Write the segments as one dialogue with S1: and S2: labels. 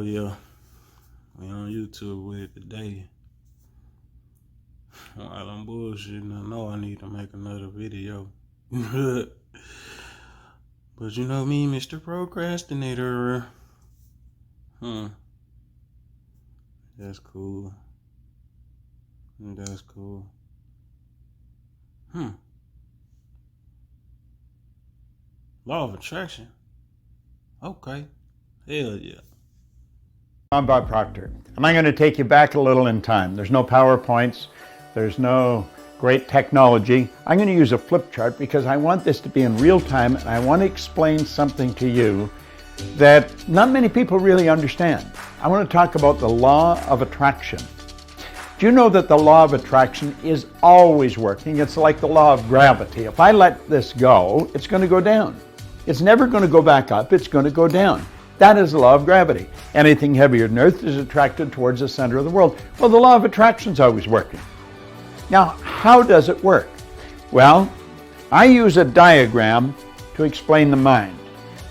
S1: yeah, we on YouTube with it today. While I'm bullshitting, I know I need to make another video. But you know me, Mr. Procrastinator. That's cool. That's cool. Law of attraction. Okay. Hell yeah.
S2: I'm Bob Proctor, and I'm going to take you back a little in time. There's no PowerPoints, there's no great technology. I'm going to use a flip chart because I want this to be in real time, and I want to explain something to you that not many people really understand. I want to talk about the law of attraction. Do you know that the law of attraction is always working? It's like the law of gravity. If I let this go, it's going to go down. It's never going to go back up, it's going to go down. That is the law of gravity. Anything heavier than Earth is attracted towards the center of the world. Well, the law of attraction is always working. Now, how does it work? Well, I use a diagram to explain the mind.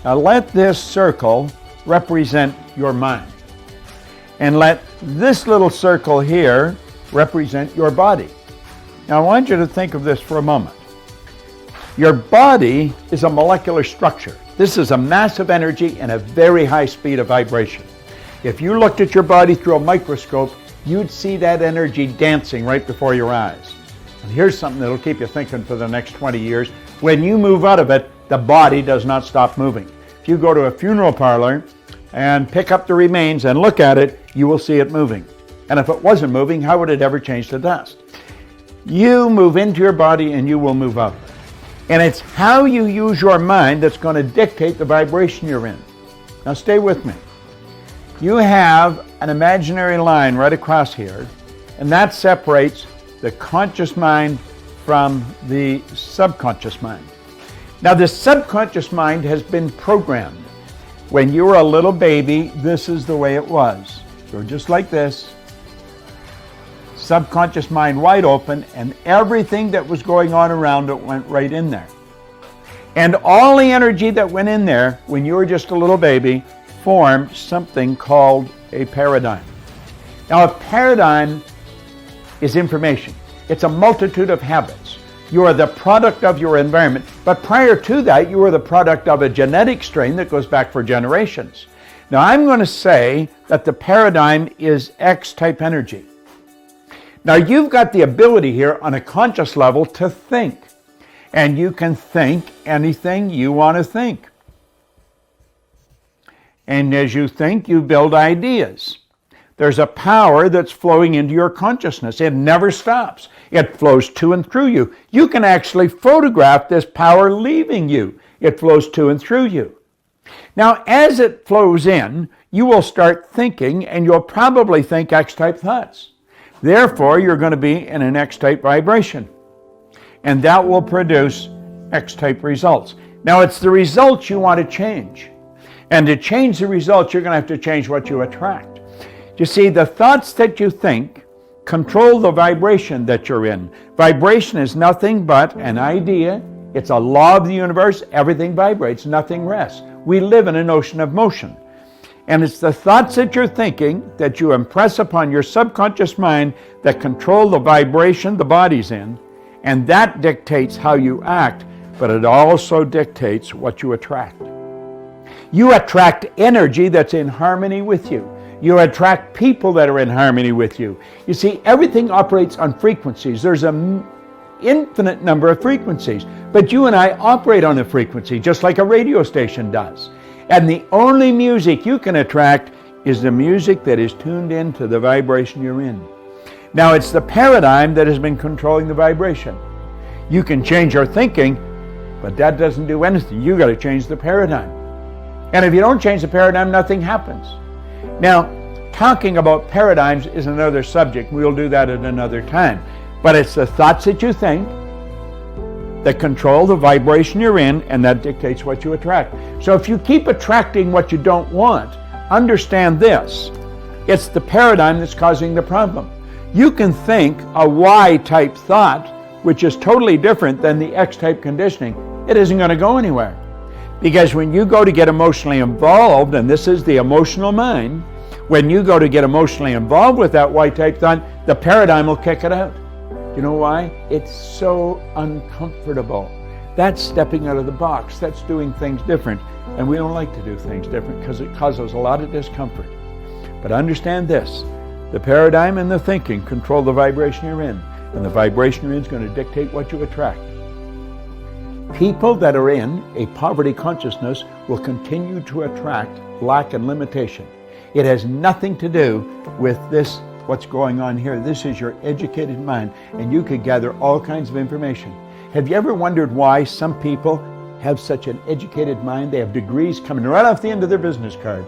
S2: Now, let this circle represent your mind. And let this little circle here represent your body. Now, I want you to think of this for a moment. Your body is a molecular structure. This is a massive energy and a very high speed of vibration. If you looked at your body through a microscope, you'd see that energy dancing right before your eyes. And here's something that'll keep you thinking for the next 20 years. When you move out of it, the body does not stop moving. If you go to a funeral parlor and pick up the remains and look at it, you will see it moving. And if it wasn't moving, how would it ever change to dust? You move into your body and you will move out of it. And it's how you use your mind that's going to dictate the vibration you're in. Now stay with me. You have an imaginary line right across here, and that separates the conscious mind from the subconscious mind. Now the subconscious mind has been programmed. When you were a little baby, this is the way it was. You were just like this. Subconscious mind wide open, and everything that was going on around it went right in there. And all the energy that went in there when you were just a little baby formed something called a paradigm. Now, a paradigm is information. It's a multitude of habits. You are the product of your environment, but prior to that, you were the product of a genetic strain that goes back for generations. Now, I'm going to say that the paradigm is X-type energy. Now, you've got the ability here on a conscious level to think, and you can think anything you want to think. And as you think, you build ideas. There's a power that's flowing into your consciousness. It never stops. It flows to and through you. You can actually photograph this power leaving you. It flows to and through you. Now, as it flows in, you will start thinking, and you'll probably think X-type thoughts. Therefore, you're going to be in an X-type vibration, and that will produce X-type results. Now, it's the results you want to change. And to change the results, you're going to have to change what you attract. You see, the thoughts that you think control the vibration that you're in. Vibration is nothing but an idea. It's a law of the universe. Everything vibrates, nothing rests. We live in an ocean of motion. And it's the thoughts that you're thinking that you impress upon your subconscious mind that control the vibration the body's in, and that dictates how you act, but it also dictates what you attract. You attract energy that's in harmony with you. You attract people that are in harmony with you. You see, everything operates on frequencies. There's an infinite number of frequencies, but you and I operate on a frequency just like a radio station does. And the only music you can attract is the music that is tuned into the vibration you're in. Now, it's the paradigm that has been controlling the vibration. You can change your thinking, but that doesn't do anything. You got to change the paradigm. And if you don't change the paradigm, nothing happens. Now, talking about paradigms is another subject. We'll do that at another time. But it's the thoughts that you think that control the vibration you're in, and that dictates what you attract. So if you keep attracting what you don't want, understand this. It's the paradigm that's causing the problem. You can think a Y-type thought, which is totally different than the X-type conditioning. It isn't going to go anywhere. Because when you go to get emotionally involved, and this is the emotional mind, When you go to get emotionally involved with that Y-type thought, the paradigm will kick it out. You know why? It's so uncomfortable. That's stepping out of the box. That's doing things different. And we don't like to do things different because it causes a lot of discomfort. But understand this, the paradigm and the thinking control the vibration you're in. And the vibration you're in is going to dictate what you attract. People that are in a poverty consciousness will continue to attract lack and limitation. It has nothing to do with this, what's going on here. This is your educated mind, and you could gather all kinds of information. Have you ever wondered why some people have such an educated mind? They have degrees coming right off the end of their business card,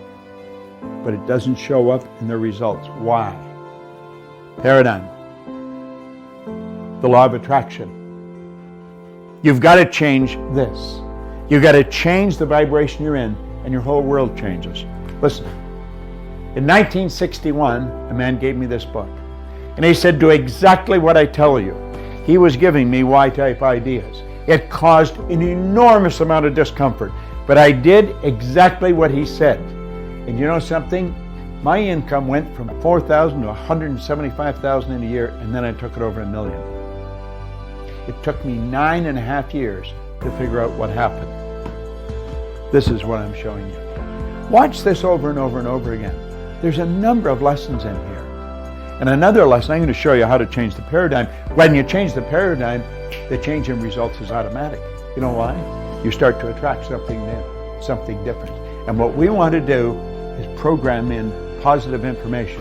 S2: but it doesn't show up in their results. Why? Paradigm. The law of attraction. You've got to change this. You've got to change the vibration you're in, and your whole world changes. Listen, in 1961, a man gave me this book, and he said, do exactly what I tell you. He was giving me Y-type ideas. It caused an enormous amount of discomfort, but I did exactly what he said. And you know something? My income went from $4,000 to $175,000 in a year, and then I took it over $1 million. It took me 9.5 years to figure out what happened. This is what I'm showing you. Watch this over and over and over again. There's a number of lessons in here. And another lesson, I'm going to show you how to change the paradigm. When you change the paradigm, the change in results is automatic. You know why? You start to attract something new, something different. And what we want to do is program in positive information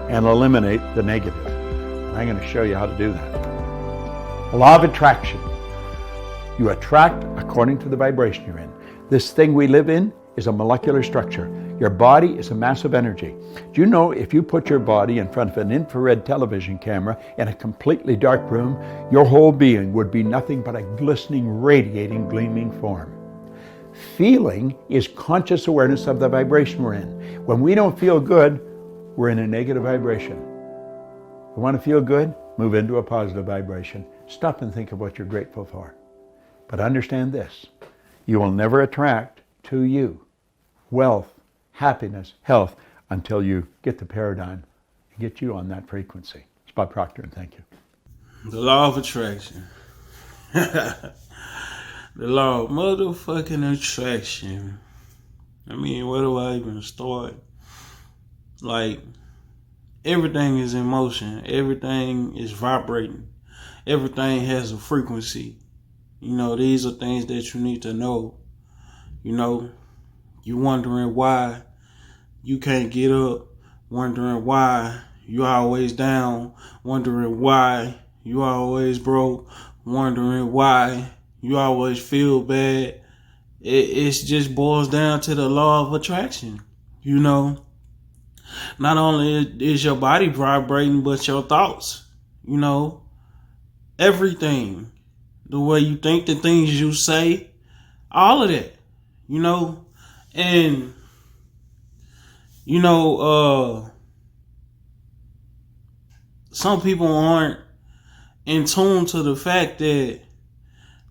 S2: and eliminate the negative. And I'm going to show you how to do that. Law of attraction. You attract according to the vibration you're in. This thing we live in is a molecular structure. Your body is a mass of energy. Do you know if you put your body in front of an infrared television camera in a completely dark room, your whole being would be nothing but a glistening, radiating, gleaming form? Feeling is conscious awareness of the vibration we're in. When we don't feel good, we're in a negative vibration. You want to feel good? Move into a positive vibration. Stop and think of what you're grateful for. But understand this, you will never attract to you wealth, happiness, health until you get the paradigm and get you on that frequency. It's Bob Proctor, and thank you.
S1: The law of attraction. The law of motherfucking attraction. I mean, where do I even start? Like, everything is in motion. Everything is vibrating. Everything has a frequency. You know, these are things that you need to know. You know, you wondering why you can't get up, wondering why you always down, wondering why you always broke, wondering why you always feel bad. It just boils down to the law of attraction. You know, not only is your body vibrating, but your thoughts, you know, everything, the way you think, the things you say, all of that, you know. And, you know, some people aren't in tune to the fact that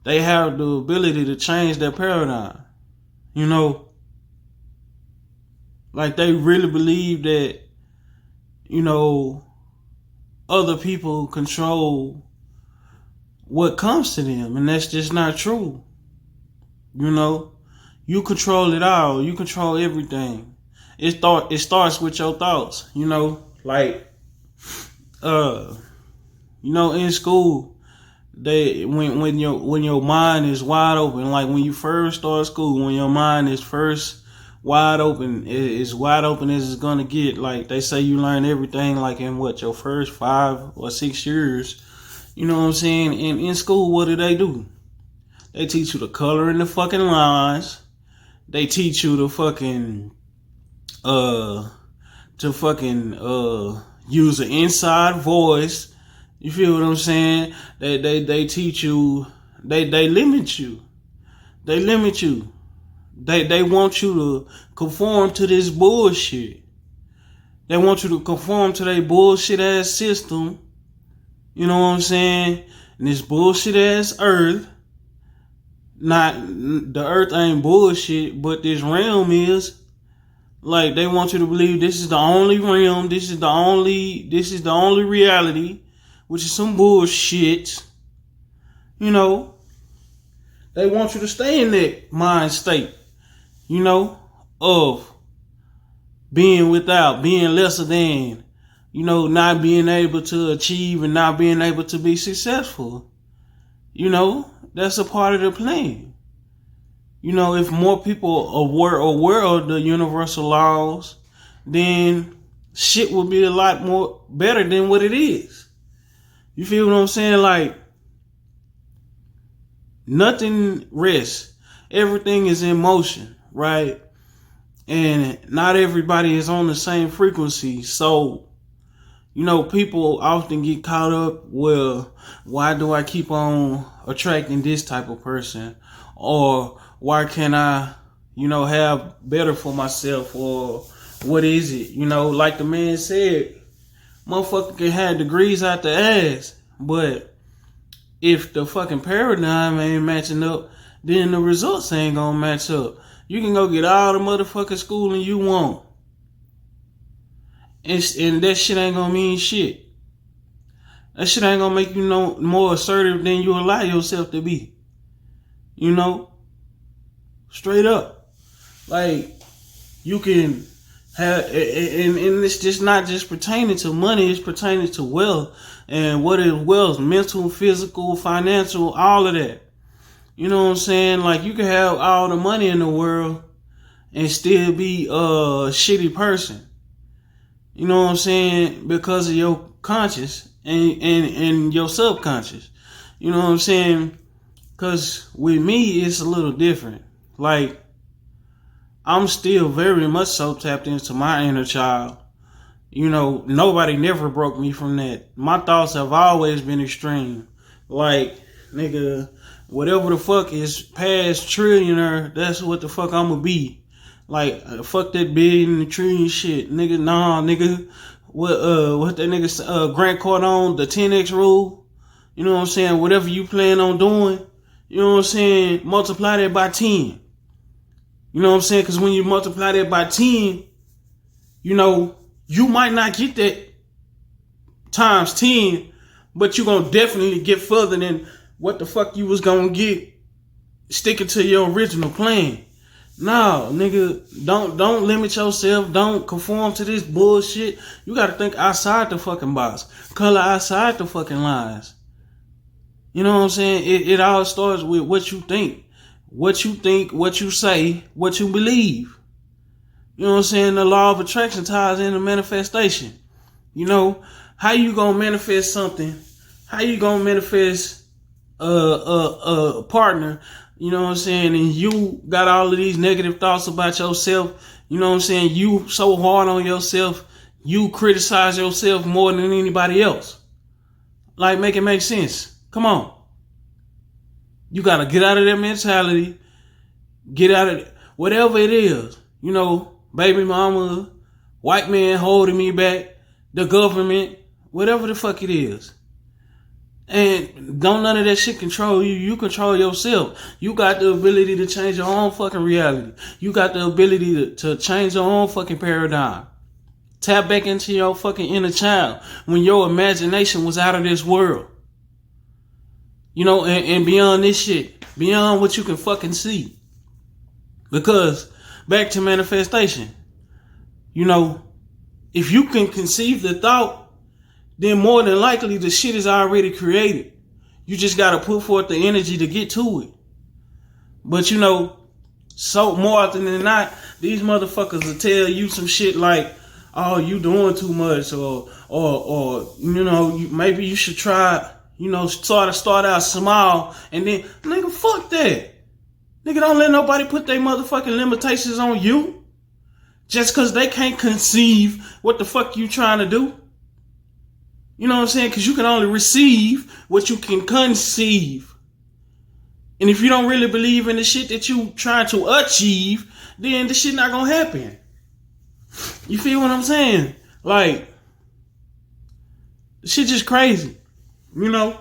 S1: they have the ability to change their paradigm. You know, like they really believe that, you know, other people control what comes to them, and that's just not true. You know, you control it all. You control everything. It starts with your thoughts. You know, like, you know, in school, when your mind is wide open, like when you first start school, when your mind is first wide open, it's wide open as it's gonna get. Like they say, you learn everything like in your first 5 or 6 years. You know what I'm saying? And in school, what do? They teach you the color in the fucking lines. They teach you to fucking use an inside voice. You feel what I'm saying? They teach you, they limit you. They limit you. They want you to conform to this bullshit. They want you to conform to their bullshit ass system. You know what I'm saying? And this bullshit ass earth. Not the earth ain't bullshit, but this realm is. Like they want you to believe this is the only realm, this is the only reality, which is some bullshit. You know, they want you to stay in that mind state, you know, of being without, being lesser than, you know, not being able to achieve and not being able to be successful. You know, that's a part of the plan. You know, if more people are aware of the universal laws, then shit would be a lot more better than what it is. You feel what I'm saying? Like, nothing rests. Everything is in motion, right? And not everybody is on the same frequency. So, you know, people often get caught up, well, why do I keep on attracting this type of person? Or why can't I, you know, have better for myself? Or what is it? You know, like the man said, motherfucker can have degrees out the ass, but if the fucking paradigm ain't matching up, then the results ain't gonna match up. You can go get all the motherfucking schooling you want, and that shit ain't gonna mean shit. That shit ain't gonna make you no more assertive than you allow yourself to be. You know? Straight up. Like, you can have, and it's just not just pertaining to money, it's pertaining to wealth. And what is wealth? Mental, physical, financial, all of that. You know what I'm saying? Like, you can have all the money in the world and still be a shitty person. You know what I'm saying? Because of your conscious and your subconscious. You know what I'm saying? Because with me, it's a little different. Like, I'm still very much so tapped into my inner child. You know, nobody never broke me from that. My thoughts have always been extreme. Like, nigga, whatever the fuck is past trillionaire, that's what the fuck I'ma be. Like, fuck that billion and trillion shit. Nigga, nah, nigga. What that nigga, Grant Cardone, the 10X rule. You know what I'm saying? Whatever you plan on doing, you know what I'm saying? Multiply that by 10. You know what I'm saying? Because when you multiply that by 10, you know, you might not get that times 10, but you're going to definitely get further than what the fuck you was going to get sticking to your original plan. No, nigga, don't limit yourself. Don't conform to this bullshit. You got to think outside the fucking box. Color outside the fucking lines. You know what I'm saying? It all starts with what you think. What you think, what you say, what you believe. You know what I'm saying? The law of attraction ties into manifestation. You know, how you gonna manifest something? How you gonna manifest a partner? You know what I'm saying? And you got all of these negative thoughts about yourself. You know what I'm saying? You so hard on yourself. You criticize yourself more than anybody else. Like, make it make sense. Come on. You got to get out of that mentality. Get out of it. Whatever it is. You know, baby mama, white man holding me back, the government, whatever the fuck it is. And don't none of that shit control you. You control yourself. You got the ability to change your own fucking reality. You got the ability to change your own fucking paradigm. Tap back into your fucking inner child when your imagination was out of this world. You know, and beyond this shit. Beyond what you can fucking see. Because, back to manifestation. You know, if you can conceive the thought, then more than likely the shit is already created. You just gotta put forth the energy to get to it. But you know, so more often than not, these motherfuckers will tell you some shit like, oh, you doing too much, or you know, maybe you should try, you know, start out small, and then, nigga, fuck that. Nigga, don't let nobody put their motherfucking limitations on you. Just cause they can't conceive what the fuck you trying to do. You know what I'm saying? Cause you can only receive what you can conceive. And if you don't really believe in the shit that you trying to achieve, then the shit not gonna happen. You feel what I'm saying? Like, the shit just crazy. You know?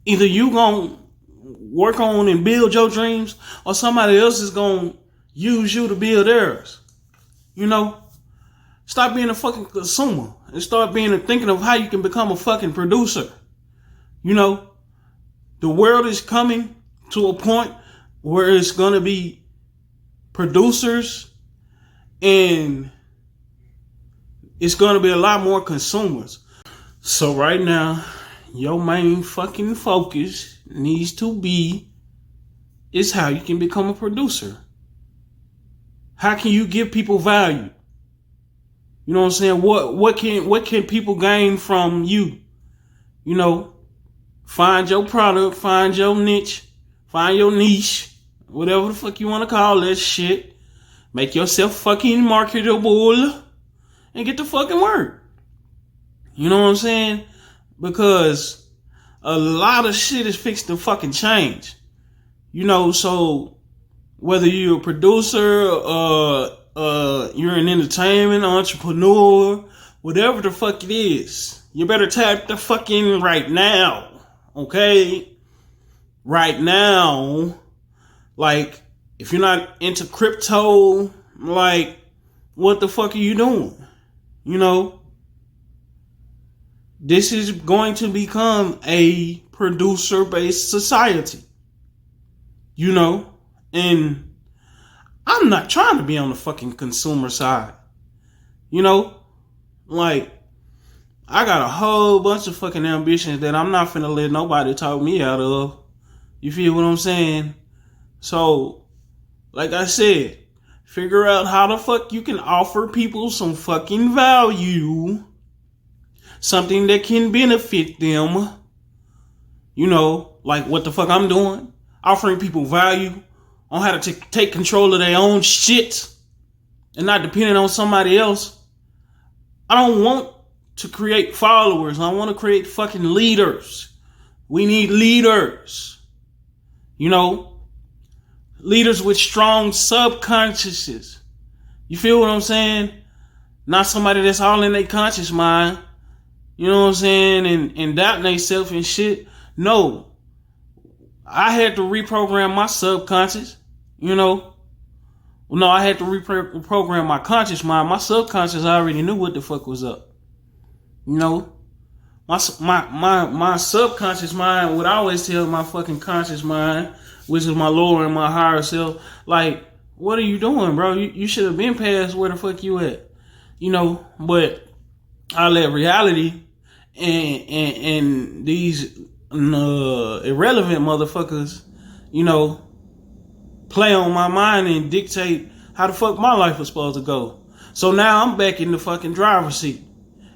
S1: Either you gonna work on and build your dreams, or somebody else is gonna use you to build theirs. You know? Stop being a fucking consumer and start thinking of how you can become a fucking producer. You know? The world is coming to a point where it's going to be producers and it's going to be a lot more consumers. So right now, your main fucking focus needs to be is how you can become a producer. How can you give people value? You know what I'm saying? What can people gain from you? You know, find your product, find your niche, whatever the fuck you want to call that shit. Make yourself fucking marketable and get the fucking work. You know what I'm saying? Because a lot of shit is fixed to fucking change. You know, so whether you're a producer, you're an entertainment entrepreneur, whatever the fuck it is, you better tap the fuck in right now. Okay? Right now. Like, if you're not into crypto, like, what the fuck are you doing? You know? This is going to become a producer-based society. You know? And I'm not trying to be on the fucking consumer side. You know? Like, I got a whole bunch of fucking ambitions that I'm not finna let nobody talk me out of. You feel what I'm saying? So, like I said, figure out how the fuck you can offer people some fucking value. Something that can benefit them. You know, like what the fuck I'm doing. Offering people value on how to take control of their own shit and not depending on somebody else. I don't want to create followers. I want to create fucking leaders. We need leaders. You know, leaders with strong subconsciouses. You feel what I'm saying? Not somebody that's all in their conscious mind. You know what I'm saying? And doubting themselves and shit. No. I had to reprogram my subconscious. You know? Well, no, I had to reprogram my conscious mind. My subconscious already knew what the fuck was up. You know? My subconscious mind would always tell my fucking conscious mind, which is my lower and my higher self, like, what are you doing, bro? You should have been past where the fuck you at. You know? But I let reality and these irrelevant motherfuckers, you know, play on my mind and dictate how the fuck my life was supposed to go. So now I'm back in the fucking driver's seat.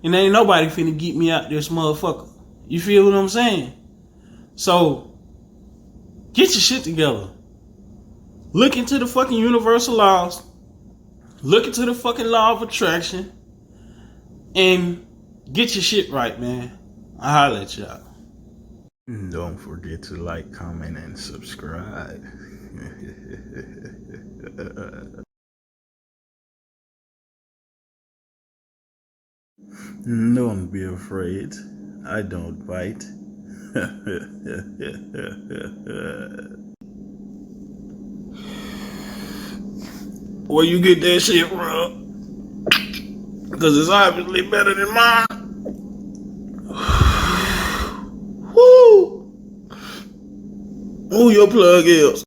S1: And ain't nobody finna get me out this motherfucker. You feel what I'm saying? So, get your shit together. Look into the fucking universal laws. Look into the fucking law of attraction. And get your shit right, man. I'll holler at y'all.
S3: Don't forget to like, comment, and subscribe. Don't be afraid. I don't bite.
S1: Where you get that shit from? Because it's obviously better than mine. Woo! Who your plug is?